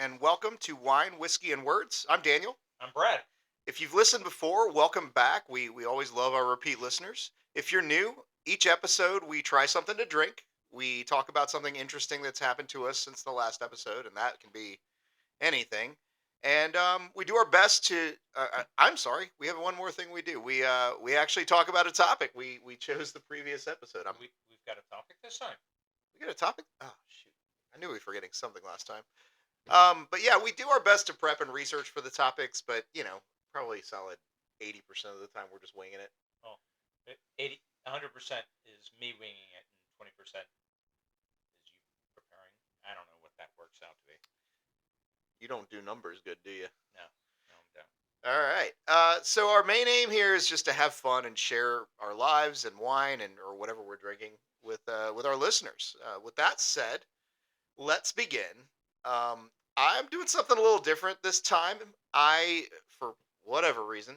and welcome to Wine, Whiskey, and Words. I'm Daniel. I'm Brad. If you've listened before, welcome back. We always love our repeat listeners. If you're new, each episode we try something to drink. We talk about something interesting that's happened to us since the last episode, and that can be anything. And we do our best to. I'm sorry, we have one more thing we do. We actually talk about a topic. We chose the previous episode. We've got a topic this time. We got a topic. Oh shoot! I knew we were forgetting something last time. But yeah, we do our best to prep and research for the topics, but probably solid 80% of the time we're just winging it. Oh, 80, 100% is me winging it, and 20% is you preparing. I don't know what that works out to be. You don't do numbers good, do you? No, no, I'm down. All right. So our main aim here is just to have fun and share our lives and wine and or whatever we're drinking with our listeners. With that said, let's begin. I'm doing something a little different this time. I, for whatever reason,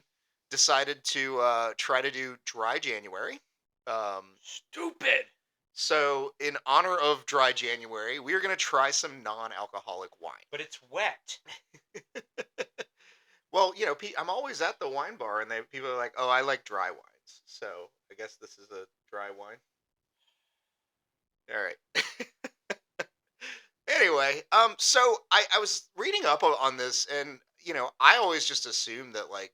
decided to try to do dry January. Um, Stupid. so, in honor of dry January, we are going to try some non-alcoholic wine. But it's wet. Well, I'm always at the wine bar, and people are like, "Oh, I like dry wines." So, I guess this is a dry wine. All right. Anyway, so I was reading up on this, and I always just assumed that like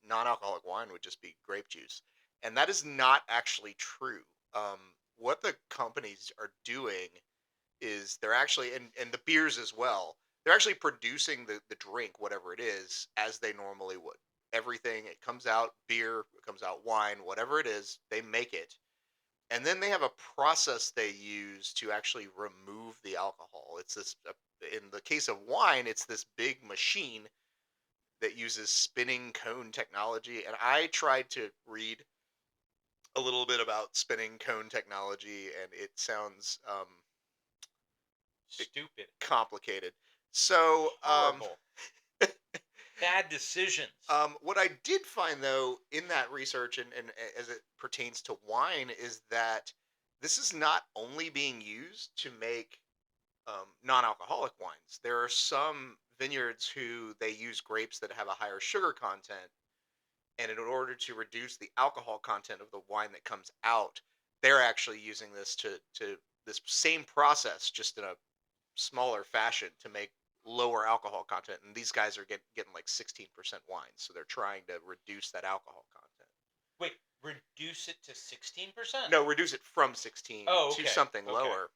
non-alcoholic wine would just be grape juice, and that is not actually true. Um, what the companies are doing is they're actually and the beers as well. They're actually producing the drink, whatever it is, as they normally would. Everything it comes out beer, it comes out wine, whatever it is, they make it, and then they have a process they use to actually remove the alcohol. It's this in the case of wine, it's this big machine that uses spinning cone technology, and I tried to read a little bit about spinning cone technology, and it sounds Stupid. complicated. So Horrible. Bad decisions. what I did find though in that research and as it pertains to wine is that this is not only being used to make non-alcoholic wines. There are some vineyards who they use grapes that have a higher sugar content, and in order to reduce the alcohol content of the wine that comes out, they're actually using this to this same process, just in a smaller fashion, to make lower alcohol content. And these guys are getting like 16% wine, so they're trying to reduce that alcohol content. Wait, reduce it to 16%? No, reduce it from 16 Oh, to okay. something Okay. lower.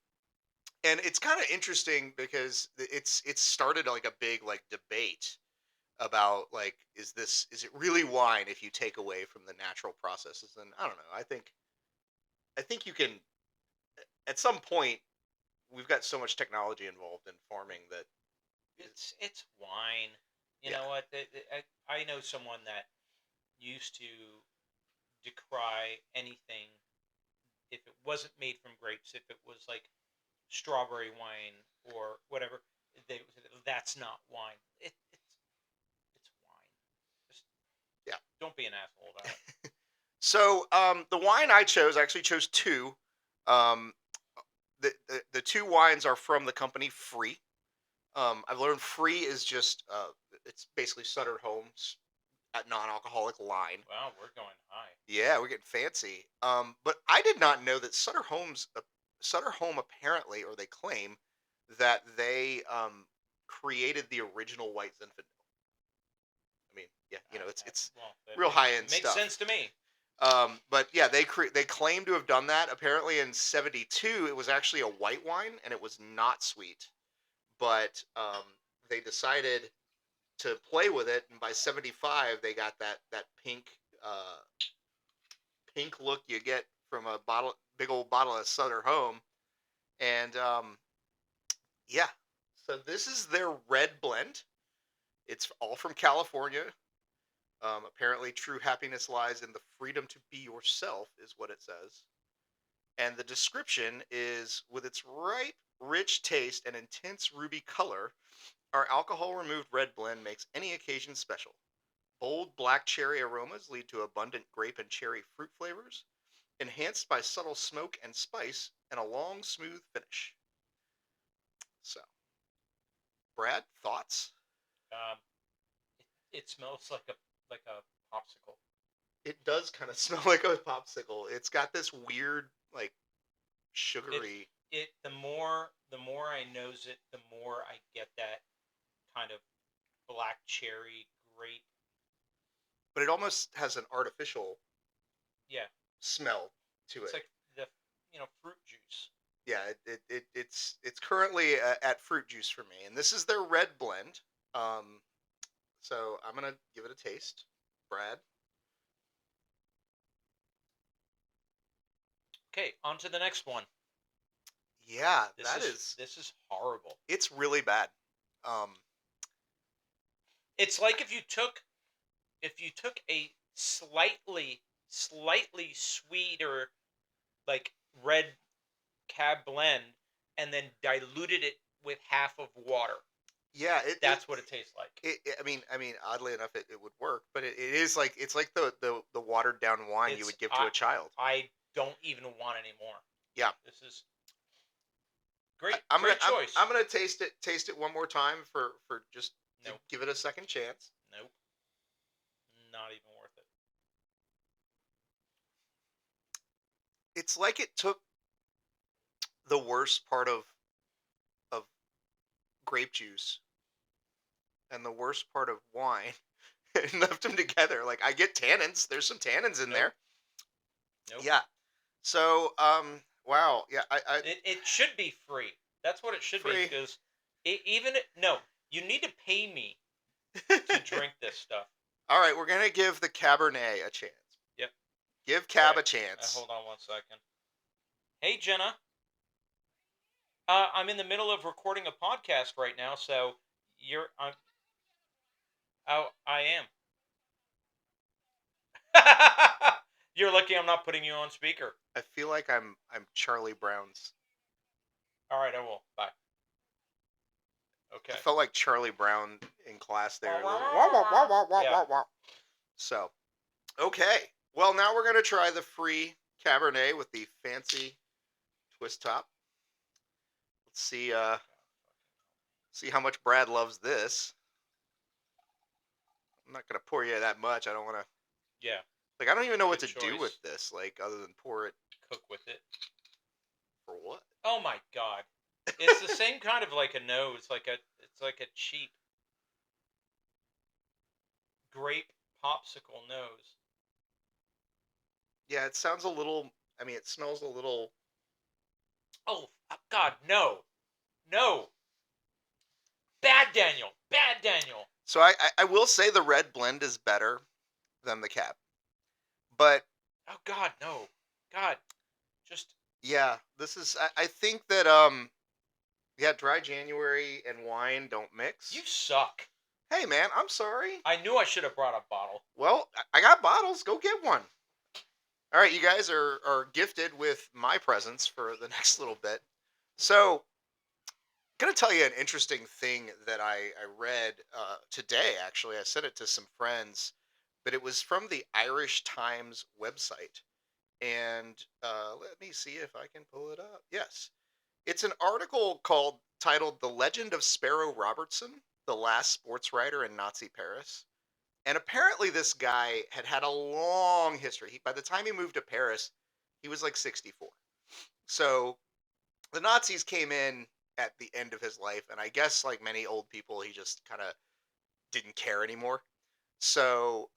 And it's kind of interesting because it's started like a big like debate about like is it really wine if you take away from the natural processes. And I don't know, I think you can at some point. We've got so much technology involved in farming that It's wine. You yeah. know what? I know someone that used to decry anything if it wasn't made from grapes. If it was like strawberry wine or whatever, that's not wine. It's wine. Just Yeah. don't be an asshole about it. So the wine I actually chose two. Um, the two wines are from the company Free. I've learned Free is just it's basically Sutter Homes at non-alcoholic line. Wow, we're going high. Yeah, we're getting fancy. But I did not know that Sutter Home apparently, or they claim that they created the original White Zinfandel. I mean, yeah, it's Well, real high end it makes stuff. sense to me. But yeah, they claim to have done that. Apparently, in '72, it was actually a white wine and it was not sweet. But they decided to play with it, and by '75, they got that pink look you get from a big old bottle of Sutter Home, and yeah. So this is their red blend. It's all from California. Apparently, true happiness lies in the freedom to be yourself, is what it says. And the description is with its ripe, rich taste and intense ruby color, our alcohol removed red blend makes any occasion special. Bold black cherry aromas lead to abundant grape and cherry fruit flavors, enhanced by subtle smoke and spice and a long, smooth finish. So, Brad, thoughts? Um, it smells like a popsicle. It does kind of smell like a popsicle. It's got this weird, like, It sugary. the more I nose it, the more I get that kind of black cherry grape. But it almost has an artificial Yeah, smell to it's it. like the fruit juice. Yeah, it's currently at fruit juice for me, and this is their red blend. Um, so I'm gonna give it a taste, Brad. Okay, on to the next one. Yeah, This that is is. this is horrible. It's really bad. Um, It's like if you took a slightly sweeter like red cab blend and then diluted it with half of water. yeah, That's what it tastes like. I mean, oddly enough, it would work, but it is like it's like the watered down wine you It's would give to a child. I don't even want any more. Yeah, This is I, great I'm gonna great I'm choice. I'm gonna taste it one more time for just to Nope. give it a second chance. Nope. Not even worth it. It's like it took the worst part of grape juice and the worst part of wine and left them together. Like I get tannins. There's some tannins in Nope. there. Nope. Yeah. So wow. Yeah. I It should be free. That's what it should be free. because no, you need to pay me to drink this stuff. All right. We're gonna give the Cabernet a chance. Yep. Give All Cab right. a chance. Hold on one second. Hey Jenna, I'm in the middle of recording a podcast right now, so I'm oh I am. You're lucky I'm not putting you on speaker. I feel like I'm Charlie Brown's. All right, I will. Bye. Okay. I felt like Charlie Brown in class there. Yeah. So okay. Well, now we're gonna try the free Cabernet with the fancy twist top. Let's see how much Brad loves this. I'm not gonna pour you that much. I don't want to. Yeah. Like I don't even know what Good to do choice. with this. Like other than pour it Cook with it. for what? Oh my god. It's the same kind of like a nose. It's like a cheap grape popsicle nose. Yeah, it sounds a little. I mean, it smells a little. Oh god, no. No. Bad Daniel. Bad Daniel. So I will say the red blend is better than the Cab, but Oh god, no. God. Just yeah, this is. I think that yeah, dry January and wine don't mix. you suck. Hey man, I'm sorry. I knew I should have brought a bottle. Well, I got bottles. Go get one. All right, you guys are gifted with my presents for the next little bit. So, gonna tell you an interesting thing that I read today. Actually, I sent it to some friends, but it was from the Irish Times website. And let me see if I can pull it up. Yes, it's an article titled "The Legend of Sparrow Robertson, the Last Sports Writer in Nazi Paris." And apparently, this guy had a long history. By the time he moved to Paris, he was like 64. So the Nazis came in at the end of his life, and I guess, like many old people, he just kind of didn't care anymore. So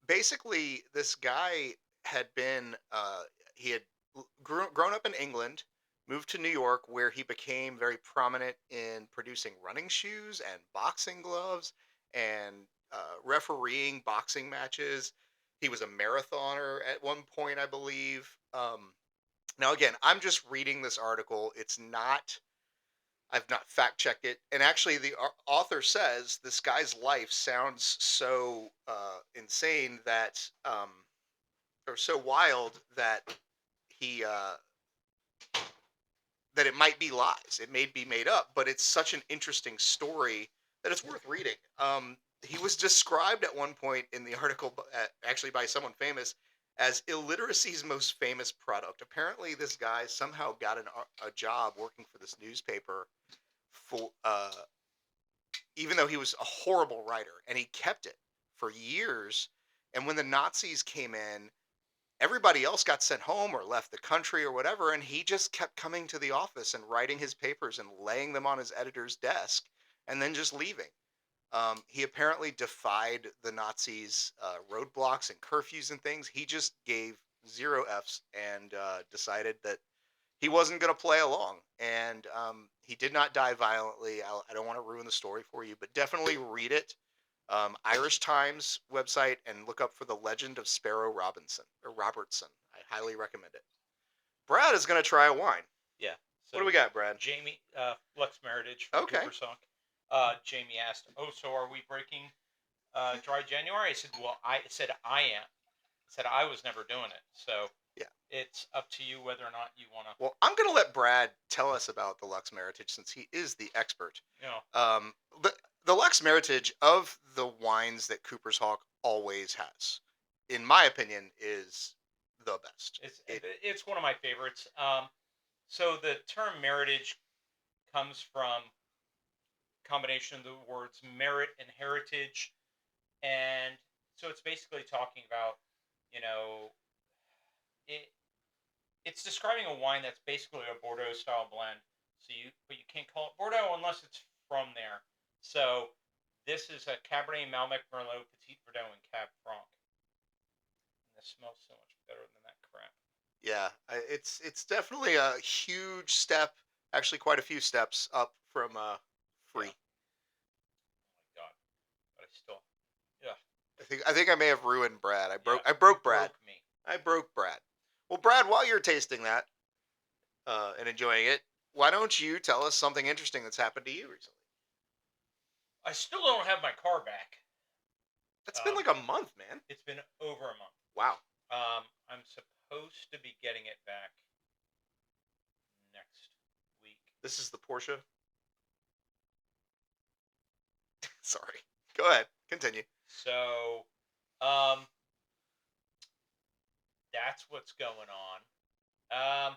basically, this guy had been, he had grown up in England, moved to New York, where he became very prominent in producing running shoes and boxing gloves and refereeing boxing matches. He was a marathoner at one point, I believe. Now, again, I'm just reading this article. I've not fact checked it. And actually, the author says this guy's life sounds so insane or so wild that he, that it might be lies. It may be made up, but it's such an interesting story that it's worth reading. He was described at one point in the article, actually by someone famous, as illiteracy's most famous product. Apparently, this guy somehow got a job working for this newspaper for even though he was a horrible writer, and he kept it for years. And when the Nazis came in, everybody else got sent home or left the country or whatever, and he just kept coming to the office and writing his papers and laying them on his editor's desk and then just leaving. He apparently defied the Nazis' roadblocks and curfews and things. He just gave zero F's and decided that he wasn't going to play along. And he did not die violently. I don't want to ruin the story for you, but definitely read it. Irish Times website, and look up for the Legend of Sparrow Robinson or Robertson. I highly recommend it. Brad is going to try a wine. Yeah. What do So we got, Brad? Jamie, Lux Meritage from Okay. Coopersonk. Jamie asked, "Oh, so are we breaking dry January?" I said, "Well, I said I am. I said I was never doing it. So Yeah. it's up to you whether or not you want to." Well, I'm going to let Brad tell us about the Lux Meritage since he is the expert. You know, The Lux Meritage of the wines that Cooper's Hawk always has, in my opinion, is the best. it's one of my favorites. So the term meritage comes from combination of the words merit and heritage, and so it's basically talking about, you know, it. It's describing a wine that's basically a Bordeaux style blend. But you can't call it Bordeaux unless it's from there. So this is a Cabernet Malbec Merlot Petit Verdot and Cab Franc. And this smells so much better than that crap. Yeah, it's definitely a huge step, actually quite a few steps up from free. Yeah. Oh my god! But I still, yeah. I think I may have ruined Brad. I broke You Brad. broke me. I broke Brad. Well, Brad, while you're tasting that and enjoying it, why don't you tell us something interesting that's happened to you recently? I still don't have my car back. It's been like a month, man. It's been over a month. Wow. I'm supposed to be getting it back next week. This is the Porsche. Sorry. Go ahead. Continue. So, that's what's going on.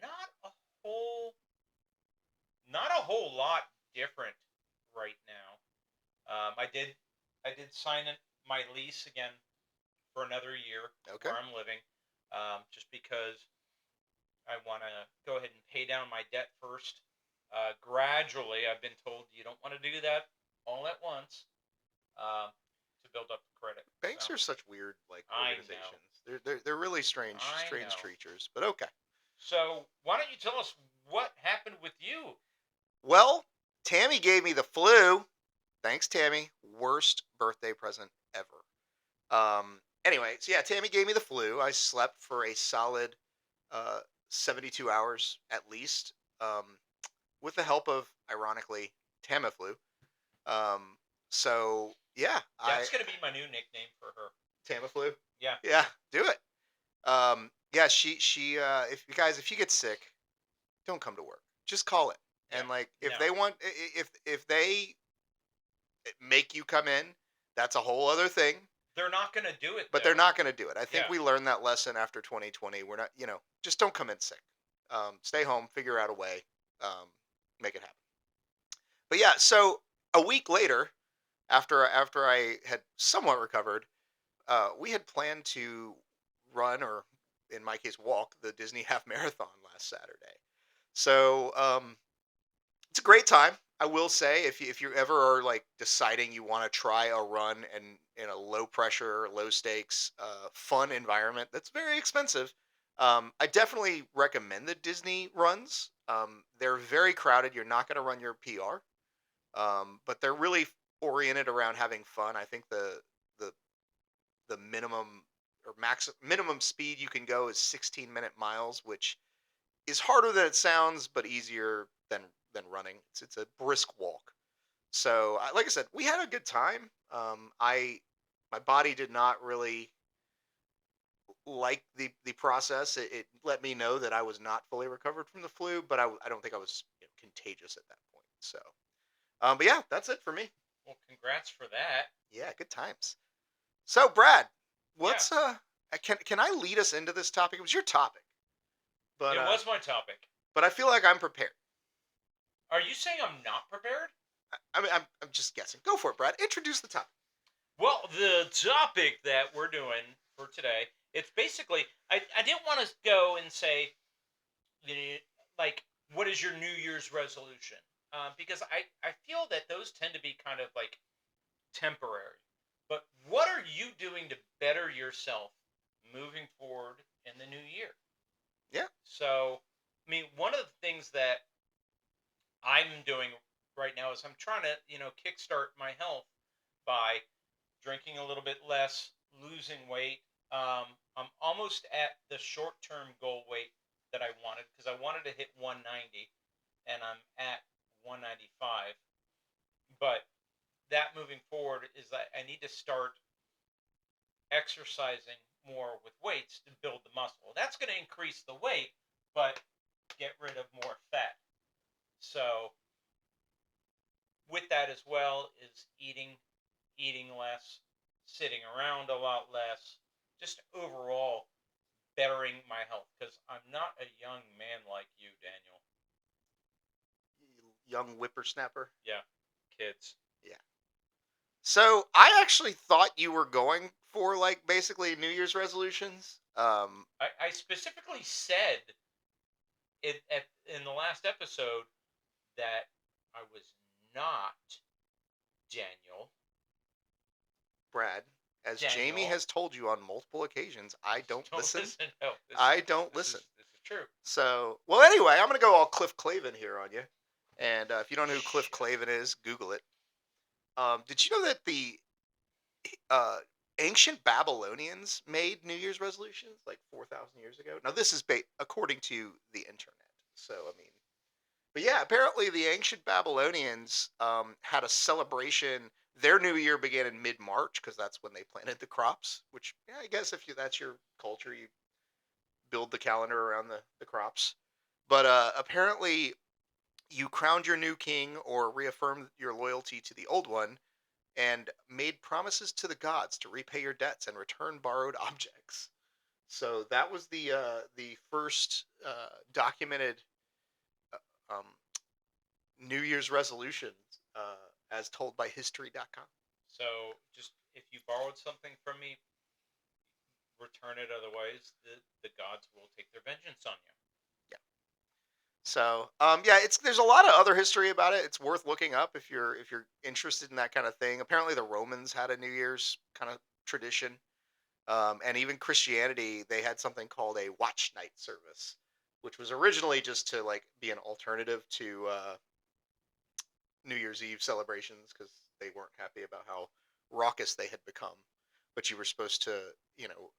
Not a whole, not a whole lot different right now. I did sign my lease again for another year Okay. where I'm living, just because I want to go ahead and pay down my debt first. Gradually, I've been told you don't want to do that all at once, to build up the credit. Banks So, are such weird like I know. organizations. They're really strange I strange know. creatures. But okay. So why don't you tell us what happened with you? Well, Tammy gave me the flu. Thanks, Tammy. Worst birthday present ever. Anyway, so yeah, Tammy gave me the flu. I slept for a solid uh 72 hours at least. With the help of, ironically, Tamiflu. Um, so yeah, That's gonna be my new nickname for her. Tamiflu. Yeah. Yeah, do it. Yeah, she if you guys, if you get sick, don't come to work. Just call it. And Yeah. like if No. they want, if they make you come in, that's a whole other thing. They're not gonna do it. But though. they're not going to do it. I think Yeah. we learned that lesson after 2020. We're not, just don't come in sick. Stay home, figure out a way, make it happen. But yeah, so a week later, after I had somewhat recovered, we had planned to run, or in my case, walk the Disney Half Marathon last Saturday. So it's a great time. I will say, if you ever are like deciding you want to try a run and in a low pressure, low stakes, fun environment that's very expensive, I definitely recommend the Disney runs. They're very crowded. You're not going to run your PR, but they're really oriented around having fun. I think the the minimum or minimum speed you can go is 16-minute miles, which is harder than it sounds, but easier than running. It's a brisk walk. So, like I said, we had a good time. I My body did not really like the process. It let me know that I was not fully recovered from the flu, but I don't think I was contagious at that point. So, but yeah, that's it for me. Well, congrats for that. Yeah, good times. So, Brad, Yeah. what's can I lead us into this topic? It was your topic, but It was my topic. but I feel like I'm prepared. Are you saying I'm not prepared? I mean, I'm just guessing. Go for it, Brad. Introduce the topic. Well, the topic that we're doing for today, it's basically I didn't want to go and say the like what is your New Year's resolution? Because I feel that those tend to be kind of like temporary. But what are you doing to better yourself moving forward in the new year? Yeah. So, I mean, one of the things that I'm doing right now is I'm trying to, kickstart my health by drinking a little bit less, losing weight. I'm almost at the short term goal weight that I wanted because I wanted to hit 190 and I'm at 195. But that moving forward is that I need to start exercising more with weights to build the muscle. That's going to increase the weight, but get rid of more fat. So with that as well is eating less, sitting around a lot less, just overall bettering my health because I'm not a young man like you, Daniel. Young whippersnapper. Yeah, kids. Yeah. So I actually thought you were going for like basically New Year's resolutions. I specifically said in the last episode that I was not Daniel. Brad, as Jamie Daniel, has told you on multiple occasions, I don't don't listen. listen. No, I don't this listen. is this is true. So, well, anyway, I'm gonna go all Cliff Clavin here on you. And if you don't know who Cliff Shut up. Clavin is, Google it. Did you know that the uh, ancient Babylonians made New Year's resolutions like 4,000 years ago? Now, this is according to the internet. So, I mean, but yeah, apparently the ancient Babylonians had a celebration. Their new year began in mid-March because that's when they planted the crops. Which, yeah, I guess if that's your culture, you build the calendar around the crops. But apparently, you crowned your new king or reaffirmed your loyalty to the old one and made promises to the gods to repay your debts and return borrowed objects. So that was the first documented um, New Year's resolutions as told by History.com. So just if you borrowed something from me, return it. Otherwise, the gods will take their vengeance on you. Yeah. So yeah, it's there's a lot of other history about it. It's worth looking up if you're interested in that kind of thing. Apparently, the Romans had a New Year's kind of tradition. And even Christianity, they had something called a watch night service, which was originally just to like be an alternative to New Year's Eve celebrations because they weren't happy about how raucous they had become. But you were supposed to, you know,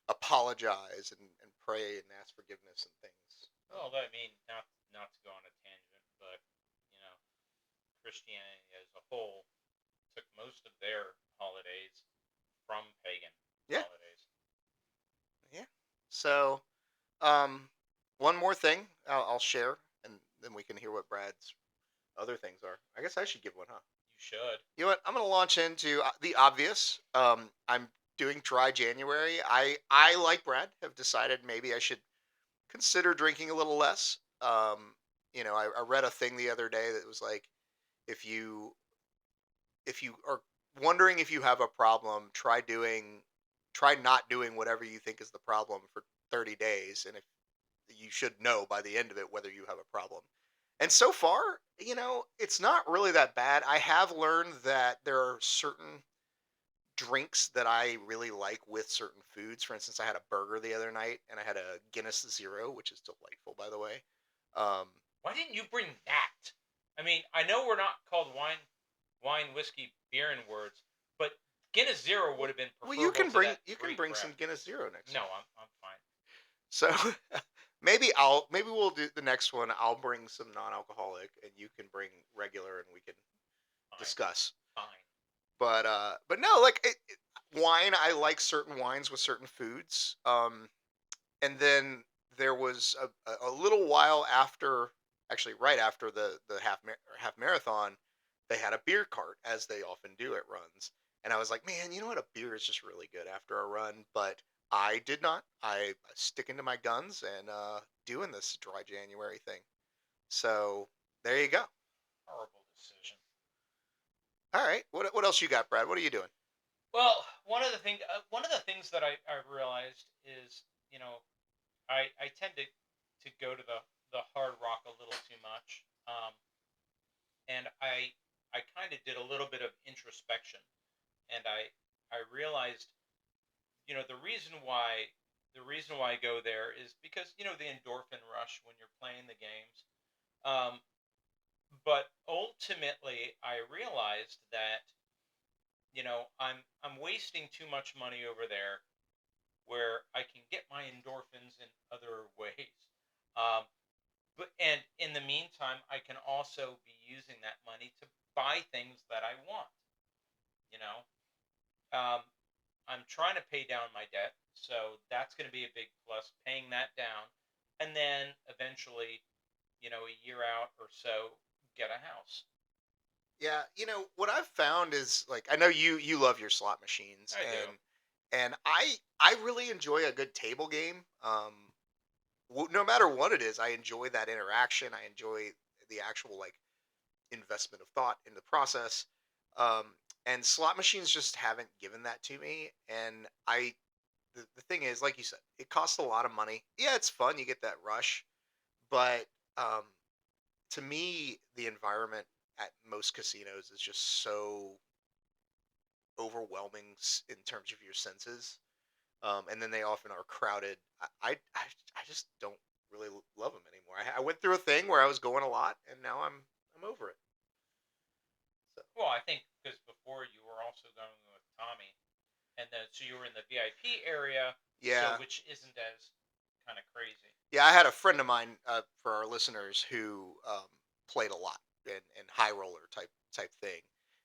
apologize and pray and ask forgiveness and things. Well, I mean, not to go on a tangent, but you know, Christianity as a whole took most of their holidays from pagan Yeah, holidays. yeah. So, um, one more thing I'll share, and then we can hear what Brad's other things are. I guess I should give one, huh? You should. You know what? I'm going to launch into the obvious. I'm doing dry January. I like Brad have decided maybe I should consider drinking a little less. I read a thing the other day that was like if you if you are wondering if you have a problem, try not doing whatever you think is the problem for 30 days, and if you should know by the end of it whether you have a problem. And so far, it's not really that bad. I have learned that there are certain drinks that I really like with certain foods. For instance, I had a burger the other night and I had a Guinness Zero, which is delightful, by the way. Um, Why didn't you bring that? I mean, I know we're not called wine, whiskey, beer in words, but Guinness Zero would have been well, preferable to that you can three bring some crap. Guinness Zero next No, time. I'm fine. So maybe we'll do the next one. I'll bring some non-alcoholic, and you can bring regular, and we can Fine. discuss. Fine. But no, like wine. I like certain wines with certain foods. And then there was a little while after, actually right after the half marathon, they had a beer cart as they often do at runs, and I was like, man, you know what, a beer is just really good after a run. But I did not. I sticking to my guns and doing this dry January thing. So there you go. Horrible decision. All right. What else you got, Brad? What are you doing? Well, one of the things that I realized is, you know, I tend to go to the hard rock a little too much, and I kind of did a little bit of introspection, and I realized, the reason why I go there is because the endorphin rush when you're playing the games. Um, but ultimately, I realized that I'm wasting too much money over there where I can get my endorphins in other ways. Um, and in the meantime, I can also be using that money to buy things that I want. You know, um, I'm trying to pay down my debt, so that's going to be a big plus. Paying that down, and then eventually, a year out or so, get a house. Yeah, what I've found is like I know you love your slot machines, I do. and I really enjoy a good table game. No matter what it is, I enjoy that interaction. I enjoy the actual like investment of thought in the process. Um, and slot machines just haven't given that to me. And the thing is, like you said, it costs a lot of money. Yeah, it's fun. You get that rush, but um, to me, the environment at most casinos is just so overwhelming in terms of your senses. And then they often are crowded. I just don't really love them anymore. I went through a thing where I was going a lot, and now I'm over it. So Well, I think because before you were also going with Tommy, and then so you were in the VIP area, so yeah, which isn't as kind of crazy. yeah. I had a friend of mine for our listeners who played a lot and high roller type thing,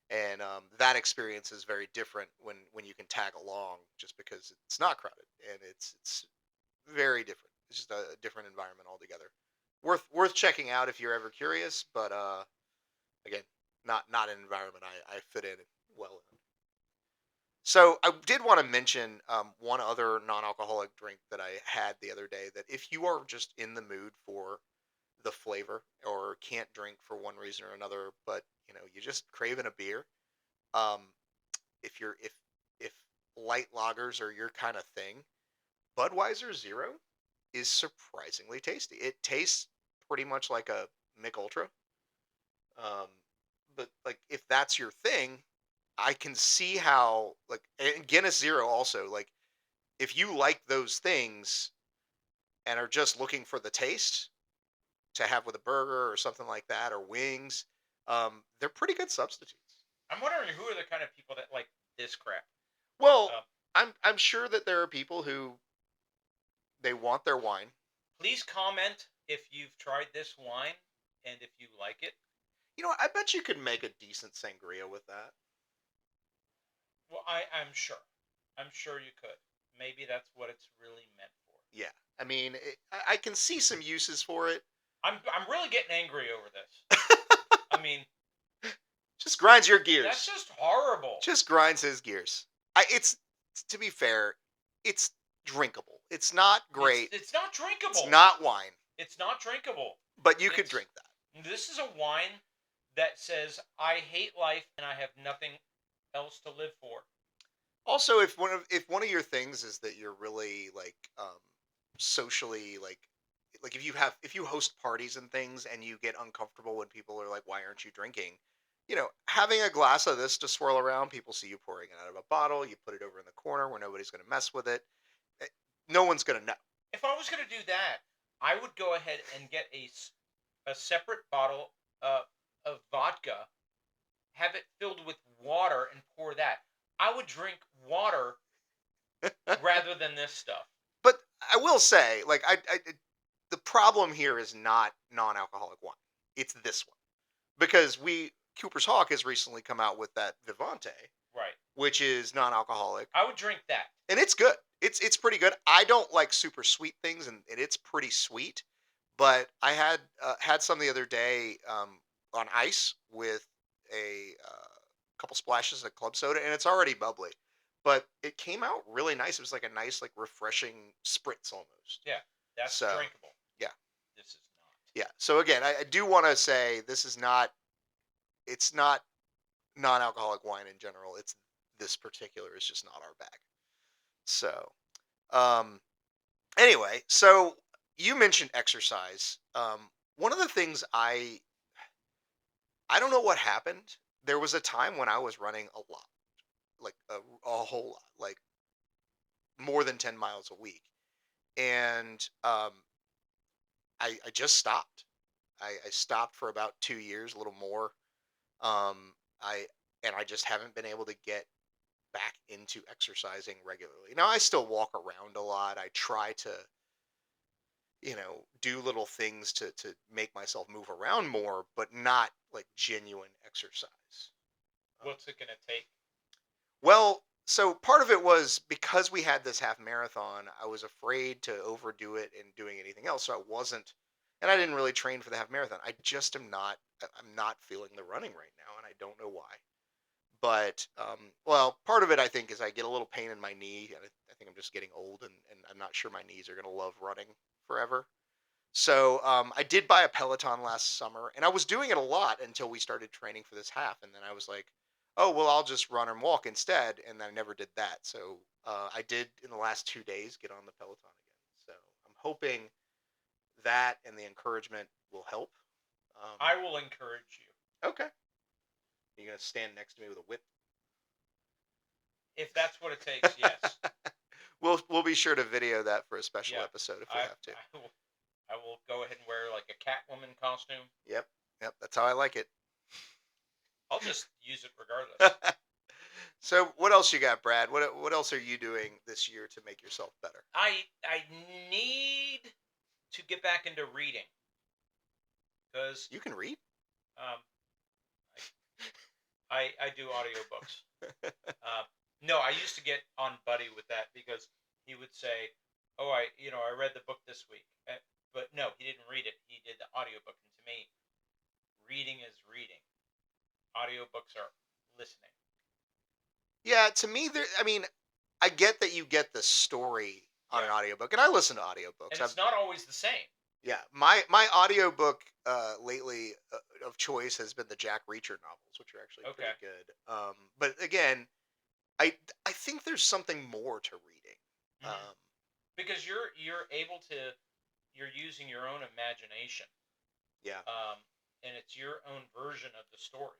and that experience is very different when you can tag along just because it's not crowded and it's very different. It's just a different environment altogether. Worth checking out if you're ever curious, but again, not an environment I fit in well in. So I did want to mention one other non-alcoholic drink that I had the other day. That if you are just in the mood for the flavor or can't drink for one reason or another, but you just craving a beer, um, if light lagers are your kind of thing, Budweiser Zero is surprisingly tasty. It tastes pretty much like a Mick Ultra. Um, but like if that's your thing, I can see how like and Guinness Zero also like if you like those things and are just looking for the taste to have with a burger or something like that or wings, they're pretty good substitutes. I'm wondering who are the kind of people that like this crap. Well, Uh, I'm sure that there are people who they want their wine. Please comment if you've tried this wine and if you like it. You know what? I bet you could make a decent sangria with that. Well, I'm sure. I'm sure you could. Maybe that's what it's really meant for. Yeah. I mean, I can see some uses for it. I'm really getting angry over this. I mean, Just grinds your that's gears. just horrible. Just grinds his gears. It's to be fair, it's drinkable. It's not great. It's not It's drinkable. not wine, It's not drinkable. but you could It's drink that. This is a wine that says I hate life and I have nothing else to live for. Also, if one of your things is that you're really like socially like if you host parties and things and you get uncomfortable when people are like, why aren't you drinking? Having a glass of this to swirl around, people see you pouring it out of a bottle, you put it over in the corner where nobody's going to mess with it. eh, No one's going to know. If I was going to do that, I would go ahead and get a separate bottle of vodka, have it filled with water, and pour that. I would drink water rather than this stuff. But I will say, like, the problem here is not non-alcoholic wine. It's this one because we Cooper's Hawk has recently come out with that Vivante, Right. which is non-alcoholic, I would drink that. and it's good. It's pretty good. I don't like super sweet things, and it's pretty sweet. But I had some the other day on ice with a couple splashes of club soda, and it's already bubbly. But it came out really nice. It was like a nice, like refreshing spritz almost. Yeah, that's So drinkable. yeah, This is not. yeah. So again, I do want to say this is not. It's not non-alcoholic wine in general. It's this particular is just not our bag. So, um, anyway, so you mentioned exercise. One of the things I don't know what happened. There was a time when I was running a lot, like a whole lot, like more than 10 miles a week, and I just stopped. I stopped for about 2 years, a little more. Um, I and I just haven't been able to get back into exercising regularly. Now I still walk around a lot. I try to, do little things to make myself move around more, but not like genuine exercise. Um, What's it gonna take? well, so part of it was because we had this half marathon, I was afraid to overdo it in doing anything else. So I wasn't, and I didn't really train for the half marathon. I just am not, I'm not feeling the running right now, and I don't know why. But well, part of it I think is I get a little pain in my knee, and I think I'm just getting old, and I'm not sure my knees are going to love running forever. So I did buy a Peloton last summer, and I was doing it a lot until we started training for this half, and then I was like, oh well, I'll just run and walk instead, and I never did that. So I did in the last 2 days get on the Peloton again. So I'm hoping that and the encouragement will help. I will encourage you. Okay, you're gonna stand next to me with a whip. If that's what it takes, yes. We'll be sure to video that for a special Yeah. episode if we I have to. I will go ahead and wear like a Catwoman costume. Yep, yep, that's how I like it. I'll just use it regardless. So what else you got, Brad? What else are you doing this year to make yourself better? I need to get back into reading because You can read. um, I do audiobooks. Uh, no, I used to get on Buddy with that because he would say, "Oh, I read the book this week," but no, he didn't read it. He did the audiobook, and to me, reading is reading. Audiobooks are listening, Yeah, to me, there. I mean, I get that you get the story on an yeah, audiobook, and I listen to audiobooks. and it's not always the same. Yeah, my audiobook lately of choice has been the Jack Reacher novels, which are actually pretty Okay, good. But again, I think there's something more to reading. hmm because you're able to you're using your own imagination, Yeah. um, and it's your own version of the story.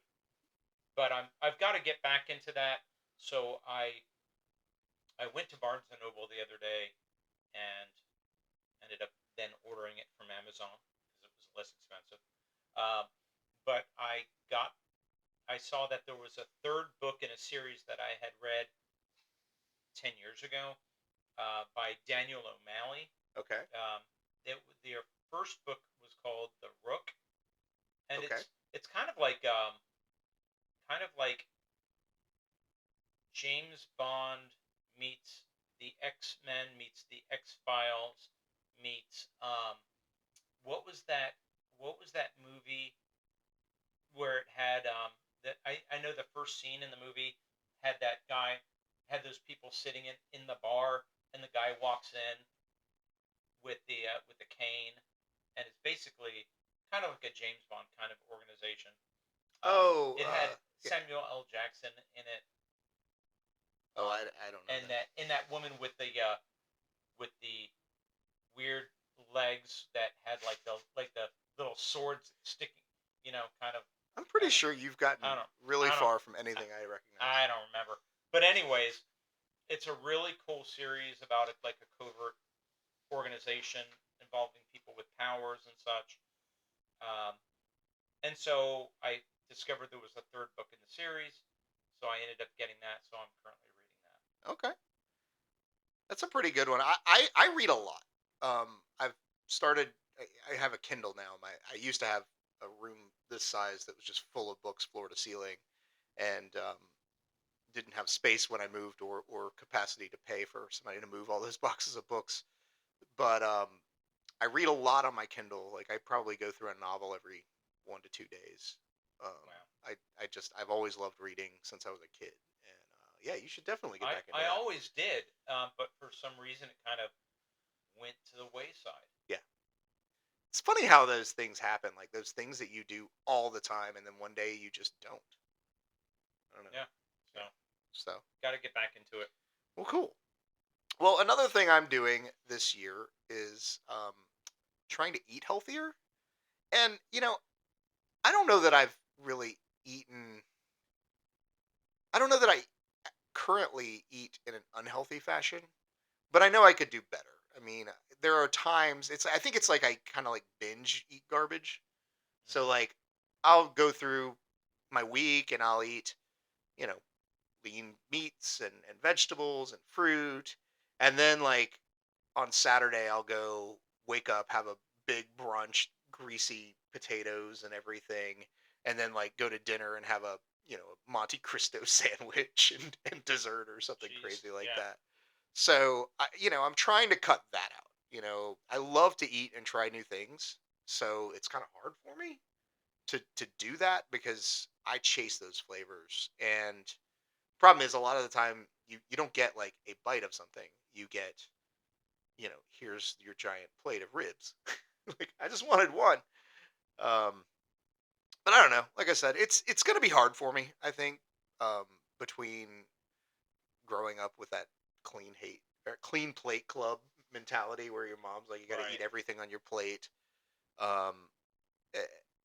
But I've got to get back into that. So I went to Barnes and Noble the other day and ended up then ordering it from Amazon because it was less expensive. Um, but I saw that there was a third book in a series that I had read 10 years ago by Daniel O'Malley. Okay. Their first book was called The Rook, and Okay. it's kind of like James Bond meets the X Men meets the X Files meets what was that what was that movie where it had that I know the first scene in the movie had that guy had those people sitting in the bar, and the guy walks in with the cane, and it's basically kind of like a James Bond kind of organization. Oh, It had yeah. Samuel L. Jackson in it, Oh, I don't know and that. that woman with the weird legs that had like the little swords sticking, kind of. I'm pretty I don't, sure you've gotten I don't, really I don't, far from anything I recognize. I don't remember. But anyways, it's a really cool series about it, like a covert organization involving people with powers and such. Um, and so I discovered there was a third book in the series, so I ended up getting that. So I'm currently reading that. Okay, that's a pretty good one. I read a lot. I've started. I have a Kindle now. I used to have a room this size that was just full of books, floor to ceiling, and didn't have space when I moved or capacity to pay for somebody to move all those boxes of books. But I read a lot on my Kindle. Like I probably go through a novel every 1 to 2 days. Um, Wow. I've always loved reading since I was a kid, and yeah, you should definitely get I back into I that. always did, but for some reason it kind of went to the wayside. Yeah, it's funny how those things happen. Like those things that you do all the time, and then one day you just don't. I don't know. Yeah. So Yeah. So got to get back into it. well, cool. Well, another thing I'm doing this year is trying to eat healthier, and I don't know that I've really eaten. I don't know that I currently eat in an unhealthy fashion, but I know I could do better. I mean, there are times I think it's like I kind of like binge eat garbage. So Hmm. like I'll go through my week and I'll eat, you know, lean meats and vegetables and fruit. And then like on Saturday I'll go wake up, have a big brunch, greasy potatoes and everything, and then like go to dinner and have a, Monte Cristo sandwich and dessert or something Jeez. crazy like Yeah. that. So, I'm trying to cut that out. I love to eat and try new things. So it's kind of hard for me to do that because I chase those flavors. And problem is a lot of the time you don't get like a bite of something. You get, here's your giant plate of ribs. Like I just wanted one. Um, but I don't know. Like I said, it's gonna be hard for me, I think, um, between growing up with that clean hate or clean plate club mentality where your mom's like you got to eat Right. everything on your plate. Um,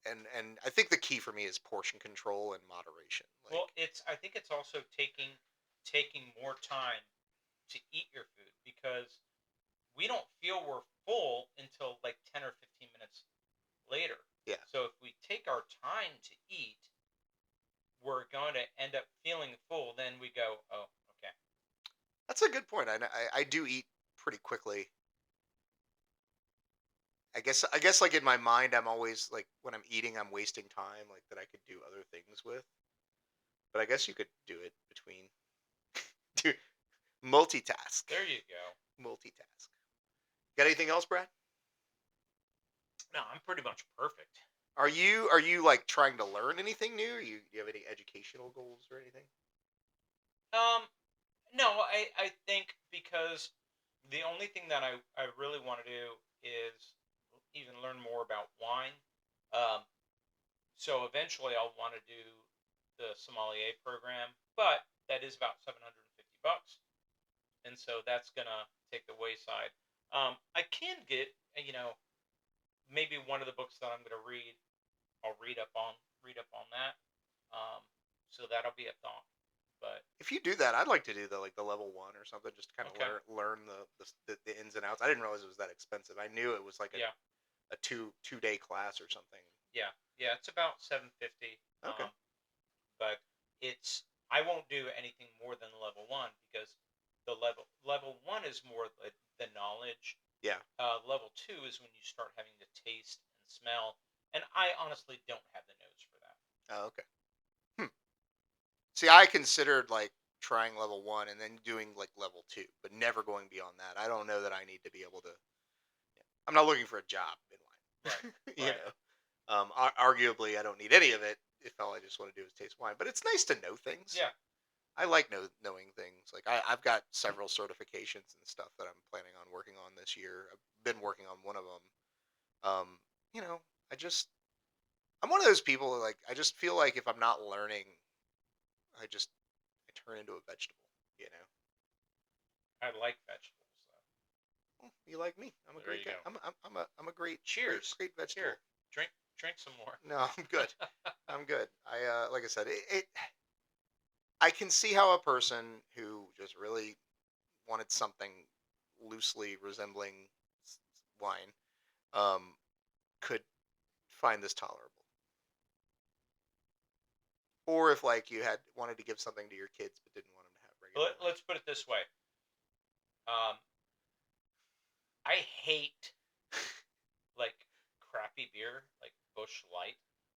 and I think the key for me is portion control and moderation. Like, Well, it's. I think it's also taking more time to eat your food because we don't feel we're full until like 10 or 15 minutes later. yeah, So if we take our time to eat, we're going to end up feeling full. Then we go, oh, okay. that's a good point. I do eat pretty quickly. I guess like in my mind, I'm always like when I'm eating, I'm wasting time like that I could do other things with. But I guess you could do it between do multitask, There you go. multitask. Got anything else, Brad? No, I'm pretty much perfect. Are you like trying to learn anything new? You have any educational goals or anything? Um, no, I think because the only thing that I really want to do is even learn more about wine. Um, so eventually I'll want to do the sommelier program, but that is about $750, and so that's gonna take the wayside. I can get maybe one of the books that I'm gonna read. I'll read up on that. Um, so that'll be a thought. But If you do that, I'd like to do the level one or something, just to kind of okay, learn the ins and outs. I didn't realize it was that expensive. I knew it was like yeah, a two-day class or something. yeah, it's about 750. Okay. But it's I won't do anything more than level one because the level one is more the knowledge. Yeah. Level two is when you start having to taste and smell, and I honestly don't have the nose for that. Oh, okay. Hmm. See, I considered like trying level one and then doing like level two, but never going beyond that. I don't know that I need to be able to. I'm not looking for a job in Right, life. right. Arguably, I don't need any of it if all I just want to do is taste wine. But it's nice to know things. Yeah, I like knowing things. Like I've got several certifications and stuff that I'm planning on working on this year. I've been working on one of them. You know, I'm one of those people who, like I just feel like if I'm not learning, I turn into a vegetable. You know. I like vegetables. So Well, you like me? I'm a there great you guy. go. I'm a great Cheers. great vegetable. Here, drink some more. No, I'm good. I'm good. Like I said, I can see how a person who just really wanted something loosely resembling wine um, could find this tolerable. Or if like you had wanted to give something to your kids but didn't want them to have regular wine. Let's put it this way. Um, I hate like crappy beer, like Bush Light,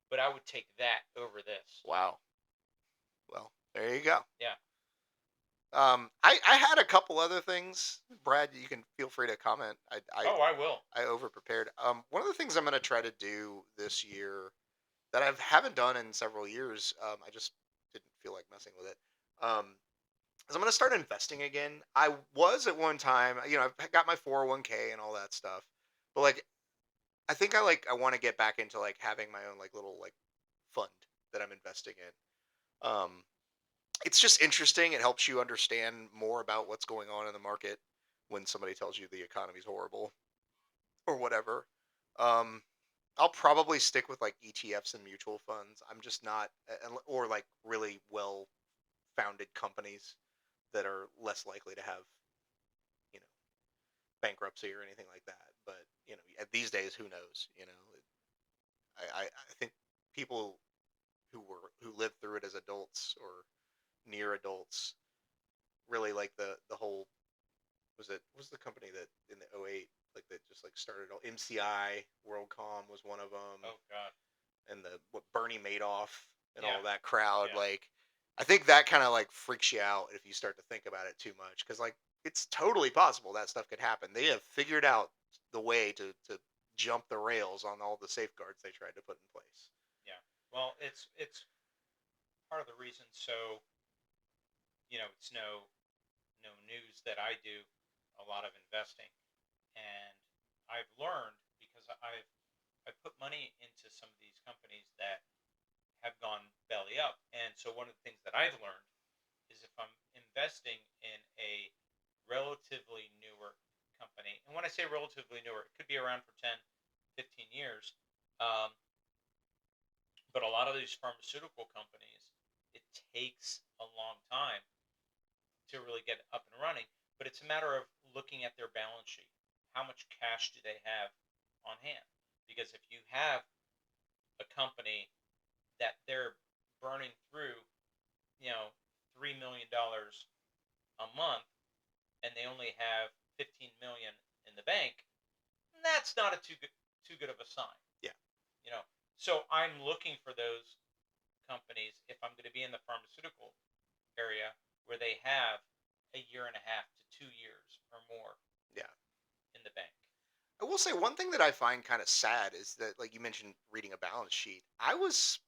but I would take that over this. Wow. Well, there you go. Yeah. I had a couple other things, Brad. You can feel free to comment. Oh, I will. I over prepared. One of the things I'm going to try to do this year that I haven't done in several years. I just didn't feel like messing with it. Is I'm going to start investing again. I was at one time, I've got my 401k and all that stuff, but like I think I want to get back into like having my own like little like fund that I'm investing in. it's just interesting. It helps you understand more about what's going on in the market when somebody tells you the economy's horrible or whatever. Um, I'll probably stick with like ETFs and mutual funds. I'm just not, or like really well founded companies that are less likely to have, you know, bankruptcy or anything like that. But these days, who knows? I think people who lived through it as adults or near adults really like the whole, was the company that in the '08, like that just like started all MCI WorldCom was one of them, Oh God. and the what Bernie Madoff and Yeah. all that crowd. Yeah. Like, I think that kind of like freaks you out if you start to think about it too much, because like it's totally possible that stuff could happen. They have figured out the way to jump the rails on all the safeguards they tried to put in place. Yeah. Well, it's part of the reason. So it's no news that I do a lot of investing, and I've learned because I've put money into some of these companies that have gone belly up, and so one of the things that I've learned is if I'm investing in a relatively newer company, and when I say relatively newer, it could be around for 10, 15 years. Um, but a lot of these pharmaceutical companies, it takes a long time to really get up and running. But it's a matter of looking at their balance sheet. How much cash do they have on hand? Because if you have a company that they're burning through, $3 million a month, and they only have 15 million in the bank, that's not a too good of a sign. Yeah. You know, so I'm looking for those companies if I'm going to be in the pharmaceutical area where they have a year and a half to 2 years or more Yeah. in the bank. I will say one thing that I find kind of sad is that, like you mentioned, reading a balance sheet. I was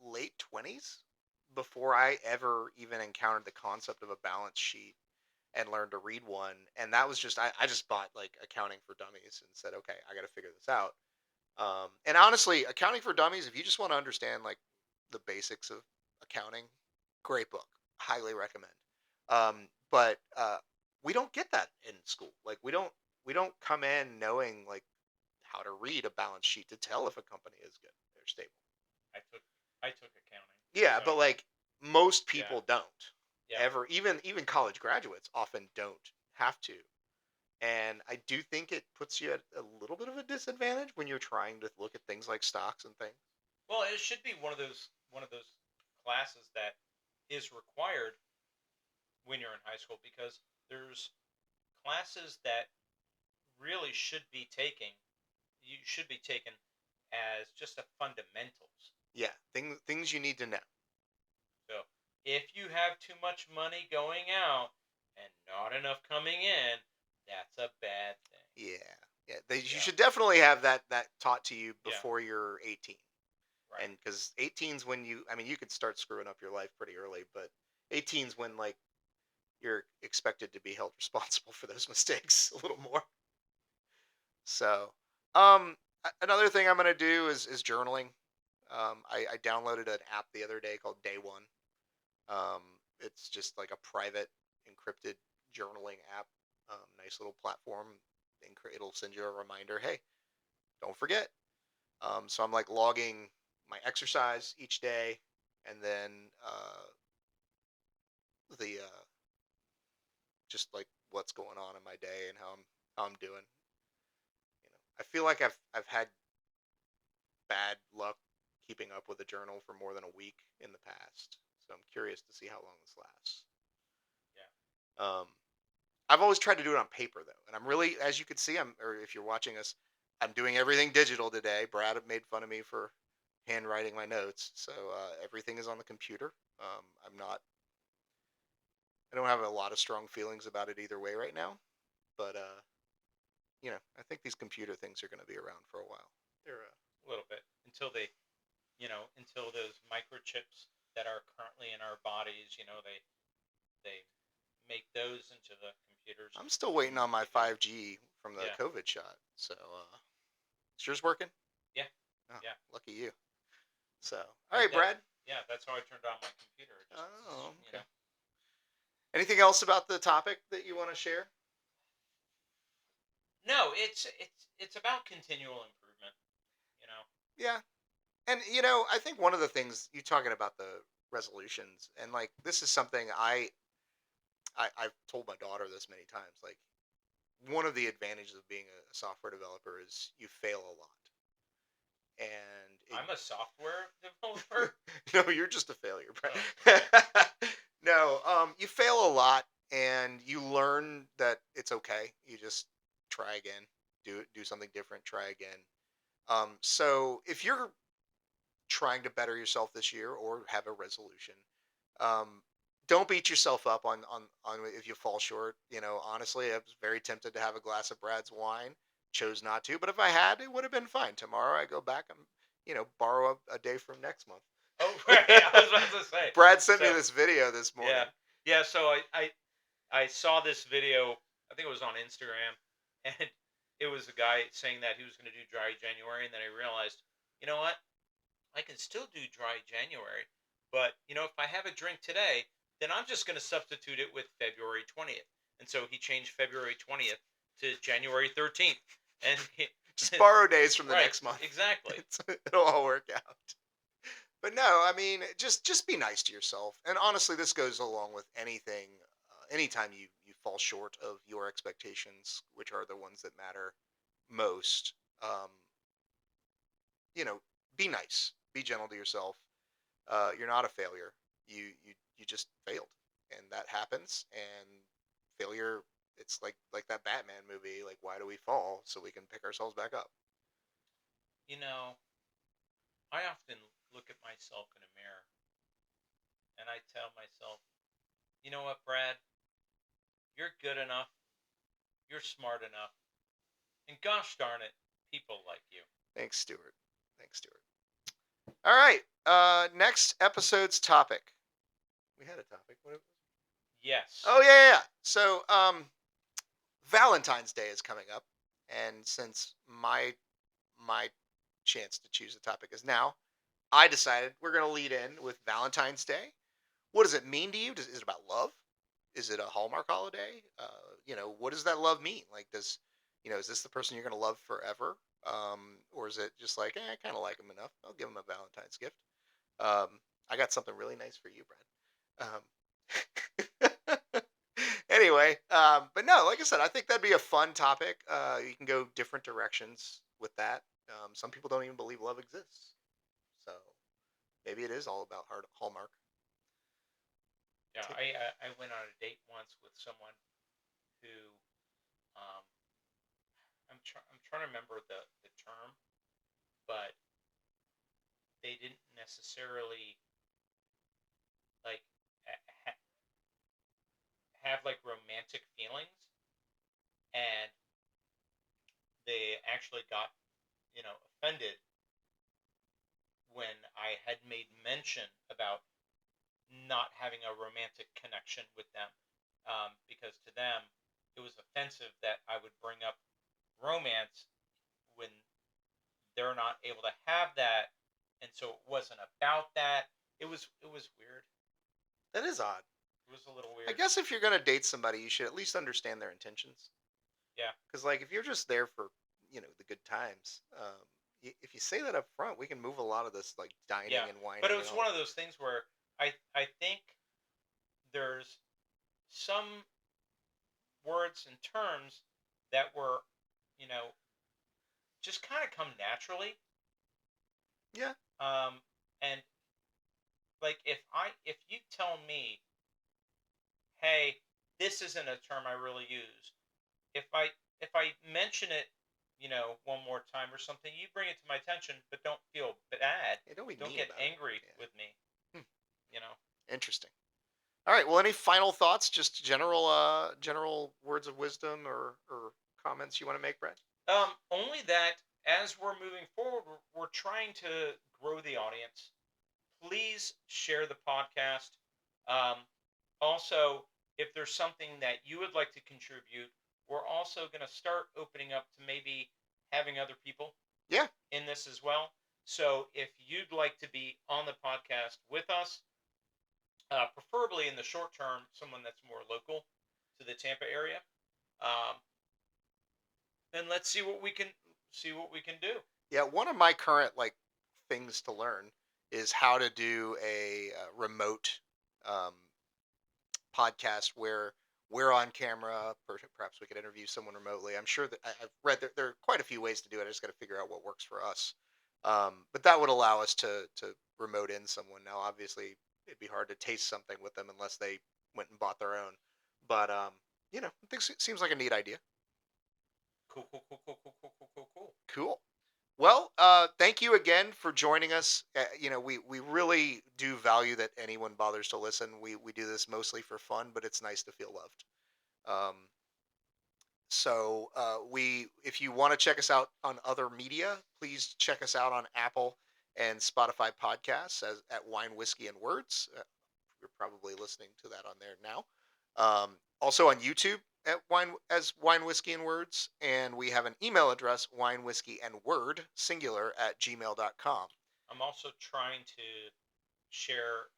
late 20s before I ever even encountered the concept of a balance sheet and learned to read one. And that was just, I just bought like Accounting for Dummies and said, okay, I got to figure this out. And honestly, Accounting for Dummies, if you just want to understand like the basics of accounting, great book. Highly recommend. But we don't get that in school. Like we don't come in knowing like how to read a balance sheet to tell if a company is good or stable. I took I took accounting, Yeah, so but like most yeah, people don't yeah. ever. Even college graduates often don't have to. And I do think it puts you at a little bit of a disadvantage when you're trying to look at things like stocks and things. Well, it should be one of those classes that is required when you're in high school because there's classes that really should be taking you should be taken as just a fundamentals. Yeah, things you need to know. So if you have too much money going out and not enough coming in, that's a bad thing. Yeah, yeah. You Yeah, should definitely have that taught to you yeah, before you're 18, right. and because 18's when I mean, you could start screwing up your life pretty early, but 18's when like you're expected to be held responsible for those mistakes a little more. So, another thing I'm gonna do is journaling. I downloaded an app the other day called Day One. It's just like a private encrypted journaling app. Nice little platform. It'll send you a reminder. Hey, don't forget. So I'm like logging my exercise each day, and then the just like what's going on in my day and how I'm doing. I feel like I've had bad luck keeping up with a journal for more than a week in the past. So I'm curious to see how long this lasts. Yeah, Um, I've always tried to do it on paper though, and I'm really, as you can see, or if you're watching us, I'm doing everything digital today. Brad had made fun of me for handwriting my notes, so everything is on the computer. I'm not, I don't have a lot of strong feelings about it either way right now, but I think these computer things are going to be around for a while. They're a little bit until those microchips that are currently in our bodies, they make those into the computers, I'm still waiting and on my give you 5G from the yeah, COVID shot. So, is yours working? yeah, Oh, yeah. lucky you. So, all I right, that Brad. Yeah, that's how I turned on my computer. Oh, You okay. know. Anything else about the topic that you want to share? No, it's about continual improvement. You know. Yeah. And I think one of the things you talking about the resolutions, and like this is something I've told my daughter this many times. Like one of the advantages of being a software developer is you fail a lot, and I'm a software developer. no, you're just a failure, Oh, Brett. okay. No, you fail a lot, and you learn that it's okay. You just try again, do something different, try again. So if you're trying to better yourself this year or have a resolution, um, don't beat yourself up on if you fall short. Honestly, I was very tempted to have a glass of Brad's wine, chose not to, but if I had, it would have been fine. Tomorrow I go back and borrow a day from next month. Oh, right. I was about to say. Brad sent me So this video this morning. yeah, yeah. So I saw this video. I think it was on Instagram, and it was a guy saying that he was going to do dry January, and then I realized, you know what? I can still do dry January, but if I have a drink today, then I'm just going to substitute it with February 20th. And so he changed February 20th to January 13th. And Just borrow days from the right, next month. exactly. It'll all work out. But no, I mean, just be nice to yourself. And honestly, this goes along with anything. Anytime you fall short of your expectations, which are the ones that matter most, um, you know, be nice, be gentle to yourself. You're not a failure. You just failed, and that happens. And failure, it's like that Batman movie. Like, why do we fall? So we can pick ourselves back up. You know, I often look at myself in a mirror and I tell myself, you know what, Brad? You're good enough. You're smart enough. And gosh darn it, people like you. Thanks, Stuart. Thanks, Stuart. All right. Next episode's topic. We had a topic. What? Yes. Oh, yeah. So, Valentine's Day is coming up, and since my chance to choose the topic is now, I decided we're going to lead in with Valentine's Day. What does it mean to you? Is it about love? Is it a Hallmark holiday? What does that love mean? Like, is this the person you're going to love forever? Or is it just like, I kind of like him enough. I'll give him a Valentine's gift. I got something really nice for you, Brad. Anyway, but no, like I said, I think that'd be a fun topic. You can go different directions with that. Some people don't even believe love exists. So maybe it is all about Hallmark. Yeah, T- I went on a date once with someone who um, I'm trying to remember the term, but they didn't necessarily like ha- have like romantic feelings, and they actually got offended when I had made mention about not having a romantic connection with them, because to them it was offensive that I would bring up romance when they're not able to have that, and so it wasn't about that. It was weird. that is odd. It was a little I weird. guess if you're gonna date somebody, you should at least understand their intentions. Yeah, Because like if you're just there for the good times, if you say that up front, we can move a lot of this like yeah. dining and But it whining and was all. one of those things where I think there's some words and terms that were, you know, just kind of come naturally. Yeah, And like if you tell me, hey, this isn't a term I really use. If I mention it, one more time or something, you bring it to my attention, but don't feel bad. hey, don't be Don't mean get about it. angry with Yeah. me. You know. Interesting. All right. Well, any final thoughts? Just general words of wisdom or comments you want to make, Brad? Only that as we're moving forward, we're trying to grow the audience. Please share the podcast. Um, Also, if there's something that you would like to contribute, we're also going to start opening up to maybe having other people Yeah. in this as well. So if you'd like to be on the podcast with us, preferably in the short term, someone that's more local to the Tampa area, um, then let's see what we can do. Yeah, one of my current like things to learn is how to do a remote um, podcast where we're on camera. Perhaps we could interview someone remotely. I'm sure that I've read there are quite a few ways to do it. I just got to figure out what works for us. But that would allow us to remote in someone. Now, obviously, it'd be hard to taste something with them unless they went and bought their own. But I think it seems like a neat idea. Cool, cool, cool, cool, cool, cool, cool, cool, cool. Cool. Well, thank you again for joining us. We really do value that anyone bothers to listen. We do this mostly for fun, but it's nice to feel loved. Um, we if you want to check us out on other media, please check us out on Apple and Spotify podcasts at Wine, Whiskey, and Words. You're probably listening to that on there now. Also on YouTube at Wine, Whiskey, and Words, and we have an email address, wine, whiskey, and word singular at gmail.com. I'm also trying to share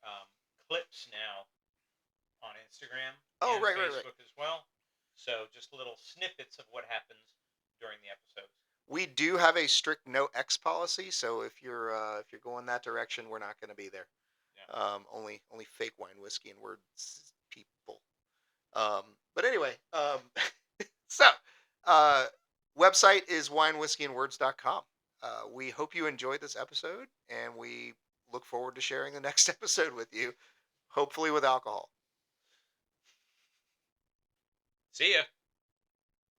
clips now on Instagram Oh, and right. Facebook as well. So just little snippets of what happens during the episodes. We do have a strict no X policy, so if you're going that direction, we're not going to be there. Yeah. Only fake wine, whiskey, and words people. But anyway, so uh, website is winewhiskeyandwords.com. We hope you enjoyed this episode, and we look forward to sharing the next episode with you, hopefully with alcohol. See ya.